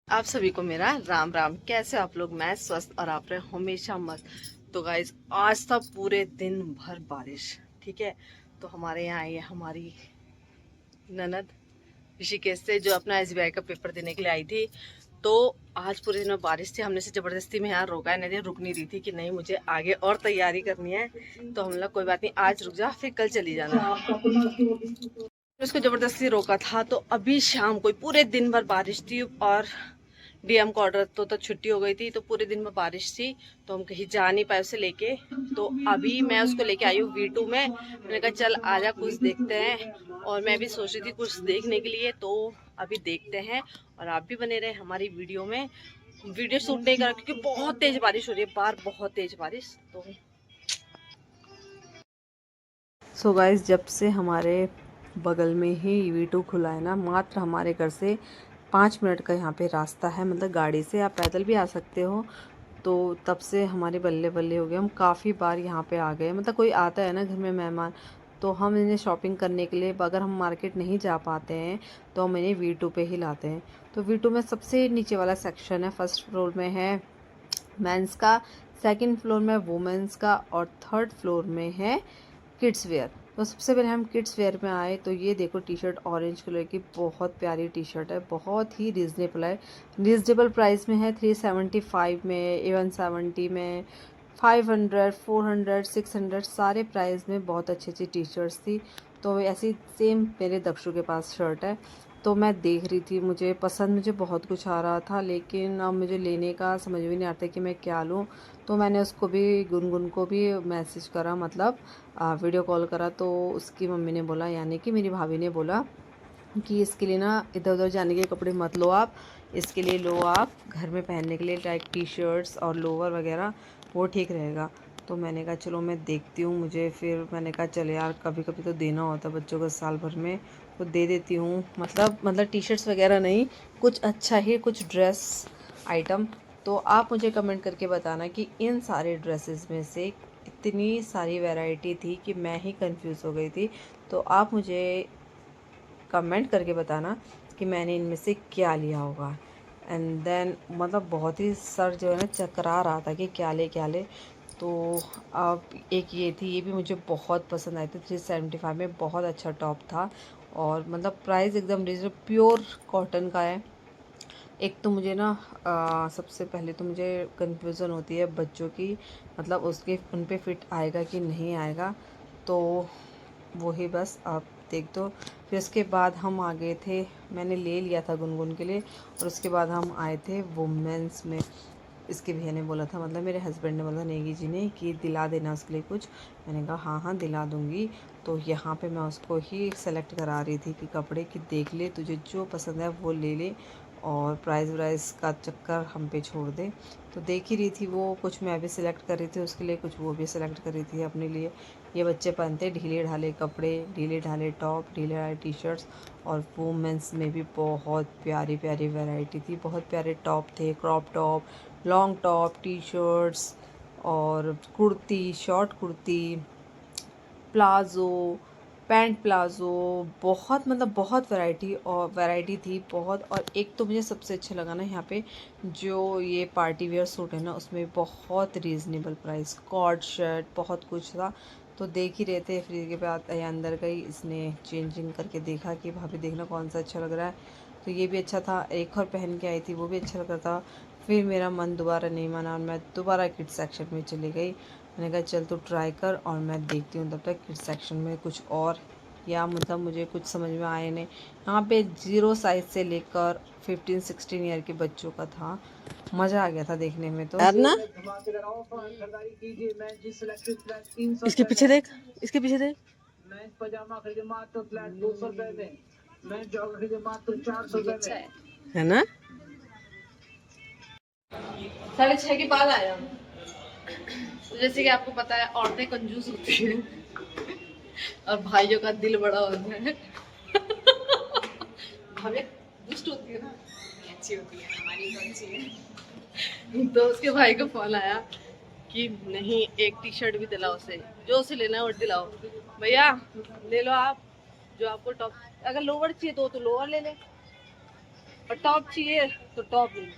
आप सभी को मेरा राम राम। कैसे आप लोग? मैं स्वस्थ और आप रहे हमेशा मस्त। तो गाइज आज था पूरे दिन भर बारिश। ठीक है, तो हमारे यहाँ आई है हमारी ननद ऋषिकेश से, जो अपना SBI का पेपर देने के लिए आई थी। तो आज पूरे दिन में बारिश थी, हमने से जबरदस्ती में यहाँ रोका है, नहीं रुक नहीं रही थी कि नहीं मुझे आगे और तैयारी करनी है। तो हम लोग कोई बात नहीं, आज रुक जा, फिर कल चली जाना। उसको जबरदस्ती रोका था। तो अभी शाम को पूरे दिन भर बारिश थी और DM का ऑर्डर तो छुट्टी हो गई थी, तो पूरे दिन में बारिश थी, तो हम कहीं जा नहीं पाए उसे लेके। तो अभी मैं उसको लेके आई हूँ V2 में। मैंने कहा चल आजा कुछ देखते हैं, और मैं भी सोच रही थी कुछ देखने के लिए। तो अभी देखते हैं और आप भी बने रहे हमारी वीडियो में। वीडियो शूट नहीं करा क्योंकि बहुत तेज बारिश हो रही है बाहर, बहुत तेज बारिश। तो सो गाइस, जब से हमारे बगल में ही V2 खुला है ना, मात्र हमारे घर से 5 मिनट का यहाँ पे रास्ता है, मतलब गाड़ी से आप पैदल भी आ सकते हो। तो तब से हमारे बल्ले बल्ले हो गए, हम काफ़ी बार यहाँ पे आ गए। मतलब कोई आता है ना घर में मेहमान, तो हम इन्हें शॉपिंग करने के लिए, अगर हम मार्केट नहीं जा पाते हैं तो हम इन्हें V2 पे ही लाते हैं। तो V2 में सबसे नीचे वाला सेक्शन है, फर्स्ट फ्लोर में है मेंस का, सेकंड फ्लोर में वुमेंस का, और थर्ड फ्लोर में है किड्स वेयर। तो सबसे पहले हम किड्स वेयर में आए तो ये देखो टी शर्ट ऑरेंज कलर की, बहुत प्यारी टी शर्ट है, बहुत ही रीज़नेबल है। रीज़नेबल प्राइस में है, 375 में, 170 में, 500, 400, 600, सारे प्राइस में बहुत अच्छी अच्छी टी शर्ट्स थी। तो ऐसी सेम मेरे दक्षु के पास शर्ट है। तो मैं देख रही थी, मुझे पसंद, मुझे बहुत कुछ आ रहा था, लेकिन अब मुझे लेने का समझ भी नहीं आता कि मैं क्या लूँ। तो मैंने उसको भी, गुनगुन को भी मैसेज करा, मतलब वीडियो कॉल करा। तो उसकी मम्मी ने बोला, यानी कि मेरी भाभी ने बोला कि इसके लिए ना इधर उधर जाने के कपड़े मत लो आप, इसके लिए लो आप घर में पहनने के लिए, लाइक टी शर्ट्स और लोअर वगैरह, वो ठीक रहेगा। तो मैंने कहा चलो मैं देखती हूँ। मुझे फिर मैंने कहा चले यार, कभी कभी तो देना होता है बच्चों को साल भर में, तो दे देती हूँ। मतलब टी शर्ट्स वगैरह नहीं, कुछ अच्छा ही कुछ ड्रेस आइटम। तो आप मुझे कमेंट करके बताना कि इन सारे ड्रेसेस में से इतनी सारी वैरायटी थी कि मैं ही कंफ्यूज हो गई थी। तो आप मुझे कमेंट करके बताना कि मैंने इनमें से क्या लिया होगा। एंड देन मतलब बहुत ही सर जो है ना चकरा रहा था कि क्या ले क्या ले। तो अब एक ये थी, ये भी मुझे बहुत पसंद आई थी, 375 में, बहुत अच्छा टॉप था। और मतलब प्राइस एकदम रीजनेबल, प्योर कॉटन का है। एक तो मुझे ना सबसे पहले तो मुझे कन्फ्यूज़न होती है बच्चों की, मतलब उसके उन पे फिट आएगा कि नहीं आएगा। तो वही बस आप देख दो। फिर उसके बाद हम आ गए थे, मैंने ले लिया था गुनगुन के लिए, और उसके बाद हम आए थे वुमेंस में। इसके भैया ने बोला था, मतलब मेरे हस्बैंड ने बोला नेगी जी ने, कि दिला देना उसके लिए कुछ। मैंने कहा हाँ हाँ दिला दूँगी। तो यहाँ पे मैं उसको ही सेलेक्ट करा रही थी कि कपड़े की देख ले, तुझे जो पसंद है वो ले ले, और प्राइस वाइस का चक्कर हम पे छोड़ दे। तो देख ही रही थी वो, कुछ मैं भी सिलेक्ट कर रही थी उसके लिए, कुछ वो भी सिलेक्ट कर रही थी अपने लिए। ये बच्चे पहनते ढीले ढाले कपड़े, ढीले ढाले टॉप, ढीले ढाले टी शर्ट्स। और वुमेंस में भी बहुत प्यारी प्यारी वैरायटी थी, बहुत प्यारे टॉप थे, crop top, long top, T shirts, और kurti, short kurti, palazzo, pant palazzo, बहुत मतलब बहुत वैरायटी थी बहुत। और एक तो मुझे सबसे अच्छा लगा ना यहाँ पे, जो ये पार्टी वेयर सूट है ना, उसमें बहुत रीज़नेबल प्राइस, कॉर्ड शर्ट, बहुत कुछ था। तो देख ही रहे थे, फिर के बाद ये अंदर गई, इसने चेंजिंग करके देखा कि भाभी देखना कौन सा अच्छा लग रहा है। तो ये भी अच्छा था, एक और पहन के आई थी, वो भी अच्छा लग रहा था। फिर मेरा मन दोबारा नहीं माना और मैं दोबारा किड्स सेक्शन में चली गई। मैंने कहा चल तू ट्राई कर और मैं देखती हूँ तब तक किड्स सेक्शन में कुछ और, या मतलब मुझे कुछ समझ में आए नहीं। यहाँ पे 0 साइज से लेकर 15-16 ईयर के बच्चों का था। मज़ा आ गया था देखने में। तो यार ना, इसके पीछे देख, इसके पीछे देख, मैं पजामा खरीदे मात्र फ्लैट 200 रुपए में, मैं जॉगर खरीदे मात्र 400 रुपए में, है ना। 6:30 के बाद आया हूँ। तो जैसे कि आपको पता है औरतें कंजूस होती हैं और भाइयों का दिल बड़ा होता है। भाभी दुष्ट होती है ना, अच्छी होती है, हमारी तो अच्छी है। तो उसके भाई को फोन आया कि नहीं एक टी शर्ट भी दिलाओ उसे, जो उसे लेना है वो दिलाओ। भैया ले लो आप, जो आपको टॉप, अगर लोअर चाहिए तो लोअर ले ले, और टॉप चाहिए तो टॉप ले ले,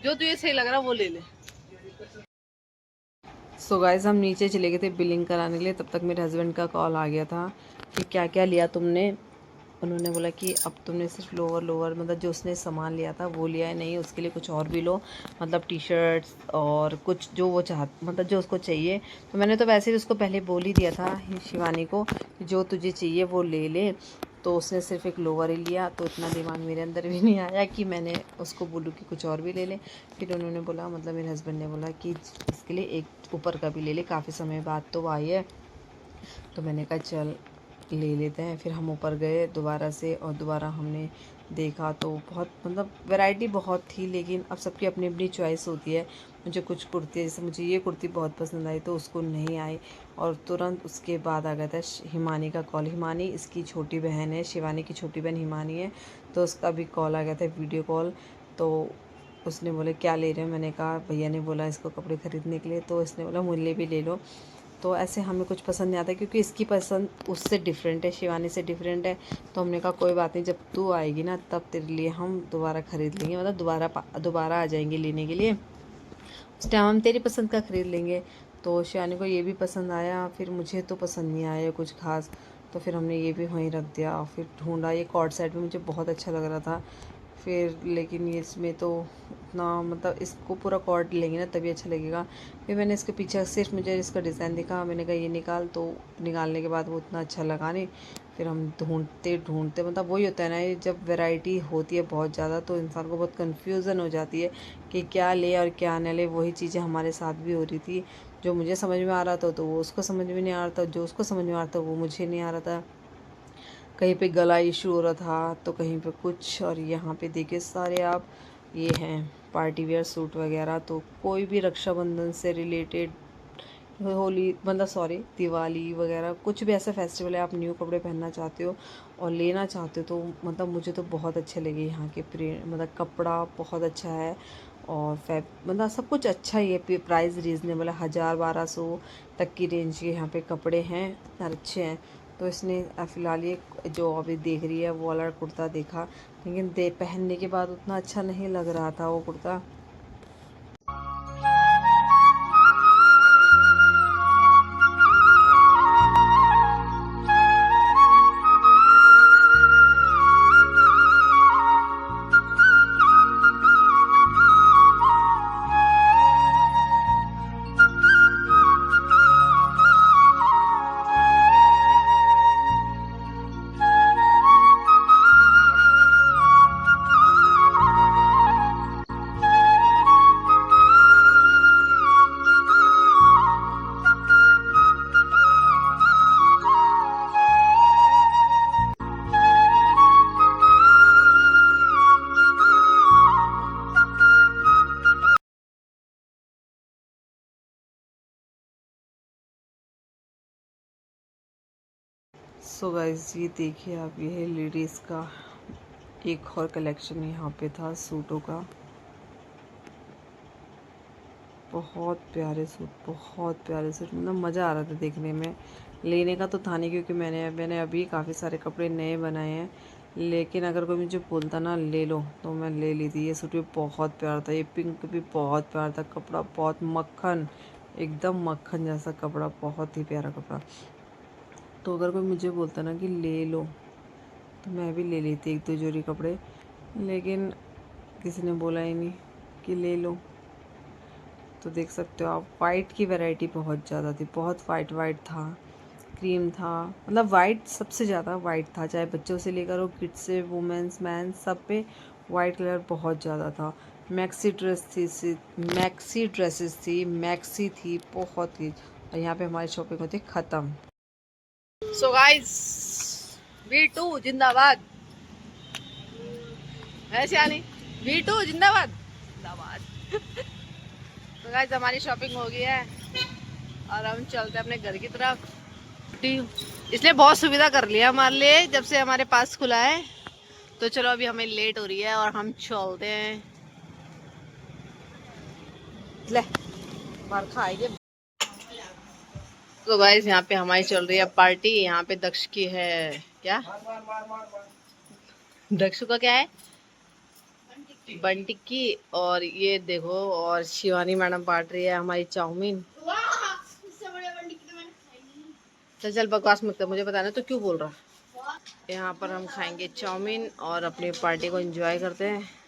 जो तुझे सही लग रहा वो ले ले। सो गाइस हम नीचे चले गए थे बिलिंग कराने के लिए, तब तक मेरे हस्बैंड का कॉल आ गया था कि क्या क्या लिया तुमने। उन्होंने बोला कि अब तुमने सिर्फ लोअर लोअर मतलब जो उसने सामान लिया था वो लिया है, नहीं उसके लिए कुछ और भी लो, मतलब टी शर्ट्स और कुछ जो वो मतलब जो उसको चाहिए। तो मैंने तो वैसे भी उसको पहले बोल ही दिया था शिवानी को कि जो तुझे चाहिए वो ले ले। तो उसने सिर्फ एक लोअर ही लिया, तो इतना दिमाग मेरे अंदर भी नहीं आया कि मैंने उसको बोलूँ कि कुछ और भी ले ले। फिर उन्होंने बोला, मतलब मेरे हस्बैंड ने बोला कि इसके लिए एक ऊपर का भी ले ले, काफ़ी समय बाद तो आई है। तो मैंने कहा चल ले लेते हैं। फिर हम ऊपर गए दोबारा से, और दोबारा हमने देखा तो बहुत मतलब वैरायटी बहुत थी, लेकिन अब सबकी अपनी अपनी चॉइस होती है। मुझे कुछ कुर्ती, जैसे मुझे ये कुर्ती बहुत पसंद आई तो उसको नहीं आई, और तुरंत उसके बाद आ गया था हिमानी का कॉल। हिमानी इसकी छोटी बहन है, शिवानी की छोटी बहन हिमानी है, तो उसका भी कॉल आ गया था, वीडियो कॉल। तो उसने बोले क्या ले रहे हो, मैंने कहा भैया ने बोला इसको कपड़े ख़रीदने के लिए, तो इसने बोला मुझे लिए भी ले लो। तो ऐसे हमें कुछ पसंद नहीं आता क्योंकि इसकी पसंद उससे डिफरेंट है, शिवानी से डिफरेंट है। तो हमने कहा कोई बात नहीं, जब तू आएगी ना तब तेरे लिए हम दोबारा ख़रीद लेंगे, मतलब दोबारा आ जाएंगे लेने के लिए, उस टाइम हम तेरी पसंद का ख़रीद लेंगे। तो शिवानी को ये भी पसंद आया, फिर मुझे तो पसंद नहीं आया कुछ खास, तो फिर हमने ये भी वहीं रख दिया। फिर ढूंढा, ये कॉर्ड सेट भी मुझे बहुत अच्छा लग रहा था, फिर लेकिन ये इसमें तो उतना मतलब इसको पूरा कॉर्ड लेंगे ना तभी अच्छा लगेगा। फिर मैंने इसके पीछे सिर्फ मुझे इसका डिज़ाइन दिखा, मैंने कहा ये निकाल, तो निकालने के बाद वो उतना अच्छा लगा नहीं। फिर हम ढूंढते ढूंढते मतलब वही होता है ना, ये जब वैरायटी होती है बहुत ज़्यादा तो इंसान को बहुत कन्फ्यूज़न हो जाती है कि क्या ले और क्या न ले। वही चीज़ें हमारे साथ भी हो रही थी, जो मुझे समझ में आ रहा था तो वो उसको समझ में नहीं आ रहा था, जो उसको समझ में आ रहा था वो मुझे नहीं आ रहा था। कहीं पे गला इशू हो रहा था तो कहीं पे कुछ, और यहाँ पे देखिए सारे आप ये हैं पार्टी वेयर सूट वगैरह। तो कोई भी रक्षाबंधन से रिलेटेड, होली मतलब सॉरी दिवाली वगैरह कुछ भी ऐसा फेस्टिवल है, आप न्यू कपड़े पहनना चाहते हो और लेना चाहते हो तो मतलब मुझे तो बहुत अच्छे लगे यहाँ के प्रिंट, मतलब कपड़ा बहुत अच्छा है, और मतलब सब कुछ अच्छा ही है। प्राइस रीज़नेबल है, 1000-1200 तक की रेंज के यहाँ पे कपड़े हैं, अच्छे हैं। तो इसने फ़िलहाल ये जो अभी देख रही है वो वाला कुर्ता देखा, लेकिन पहनने के बाद उतना अच्छा नहीं लग रहा था वो कुर्ता। सो गाइस ये देखिए आप, ये है लेडीज़ का एक और कलेक्शन यहाँ पे था सूटों का। बहुत प्यारे सूट, बहुत प्यारे सूट, मतलब मज़ा आ रहा था देखने में। लेने का तो था नहीं क्योंकि मैंने अभी काफ़ी सारे कपड़े नए बनाए हैं, लेकिन अगर कोई मुझे बोलता ना ले लो तो मैं ले लेती। ये सूट भी बहुत प्यारा था, ये पिंक भी बहुत प्यारा था, कपड़ा बहुत मक्खन, एकदम मक्खन जैसा कपड़ा, बहुत ही प्यारा कपड़ा। तो अगर कोई मुझे बोलता ना कि ले लो तो मैं भी ले लेती एक दो जोड़ी कपड़े, लेकिन किसी ने बोला ही नहीं कि ले लो। तो देख सकते हो आप, वाइट की वैरायटी बहुत ज़्यादा थी, बहुत वाइट वाइट था, क्रीम था, मतलब वाइट सबसे ज़्यादा वाइट था, चाहे बच्चों से लेकर हो किड्स से वुमेंस मैन सब पे वाइट कलर बहुत ज़्यादा था। मैक्सी ड्रेसेस थी, मैक्सी थी बहुत ही। और यहाँ पे हमारी शॉपिंग होती ख़त्म। सो गाइस V2 जिंदाबाद, ऐसे यानी V2 जिंदाबाद जिंदाबाद। तो गाइस हमारी शॉपिंग हो गई है और हम चलते हैं अपने घर की तरफ। इसलिए बहुत सुविधा कर लिया हमारे लिए जब से हमारे पास खुला है। तो चलो अभी हमें लेट हो रही है और हम चलते हैं। ले मार खाएंगे। तो गाइस यहाँ पे हमारी चल रही है पार्टी, यहाँ पे दक्ष की है क्या, दक्षु का क्या है, बन टिक्की और ये देखो, और शिवानी मैडम बांट रही है हमारी चाउमीन। चल चल बकवास मत कर, मुझे बताना तो क्यों बोल रहा। यहाँ पर हम खाएंगे चाउमीन और अपनी पार्टी को एंजॉय करते हैं।